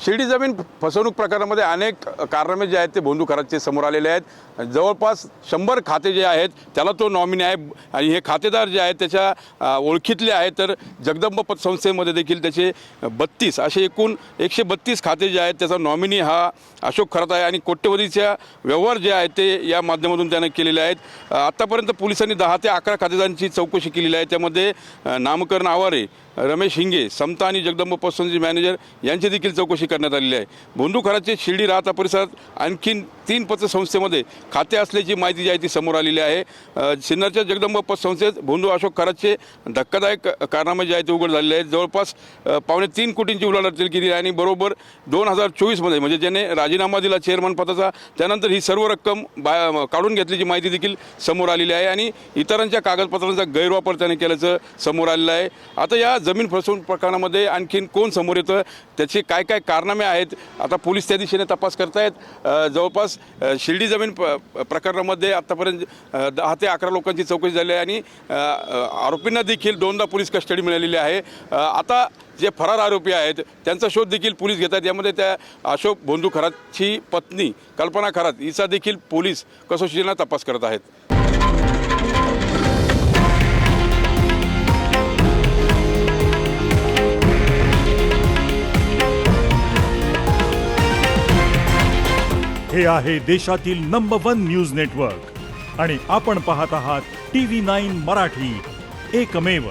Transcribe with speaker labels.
Speaker 1: शिर्डी जमीन फसवणूक प्रकरणामध्ये अनेक कारनामे जे आहेत ते भोंदू खरातचे समोर आलेले आहेत। जवळपास 100 खाते जे आहेत त्याला तो नॉमिनी आहे आणि हे खातेदार जे आहेत त्याच्या ओळखीतले आहेत। तर जगदंब पतसंस्थेमध्ये देखील त्याचे 32 असे एकूण 132 खाते जे आहेत त्याचा नॉमिनी हा अशोक खरात आहे आणि कोट्यवधीच्या व्यवहार जे आहेत ते या माध्यमातून त्याने केलेले आहेत। आत्तापर्यंत पोलिसांनी 10 ते 11 खातेदारांची चौकशी केलेली आहे। त्यामध्ये नामकरण आवारे, रमेश हिंगे, समता आणि जगदंब पतसंस्थेचे मॅनेजर यांची देखील चौकशी करण्यात आलेली आहे। भोंदू खरातचे शिर्डी राहता परिसरात आणखीन 3 पतसंस्थेमध्ये खाते असल्याची माहिती जी आहे ती समोर आलेली आहे। सिन्नरच्या जगदंब पतसंस्थेत भोंदू अशोक खरातचे धक्कादायक कारनामे जे आहेत ते उघड झालेले आहेत। जवळपास 2.25 कोटींची उलाढाल केली आहे आणि बरोबर 2024मध्ये म्हणजे ज्याने राजीनामा दिला चेअरमन पदाचा त्यानंतर ही सर्व रक्कम काढून घेतल्याची माहिती देखील समोर आलेली आहे आणि इतरांच्या कागदपत्रांचा गैरवापर त्याने केल्याचं समोर आलेलं आहे। आता या जमीन फसवणूक प्रकरणामध्ये आणखीन कोण समोर येतं, त्याचे काय काय कारनामे आहेत, आता पोलीस त्या दिशेने तपास करतायत। जवळपास शिर्डी जमीन प्रकरणामध्ये आतापर्यंत 10 ते 11 लोकांची चौकशी झाली आहे आणि आरोपींना देखील 2दा पोलीस कस्टडी मिळालेली आहे। आता जे फरार आरोपी आहेत त्यांचा शोध देखील पोलीस घेत आहेत। यामध्ये त्या अशोक भोंदू खरातची पत्नी कल्पना खरात हिचा देखील पोलीस कसोशीने तपास करत आहेत।
Speaker 2: हे आहे देशातील नंबर 1 न्यूज नेटवर्क आणि आपण पाहत आहात TV9 मराठी, एकमेव।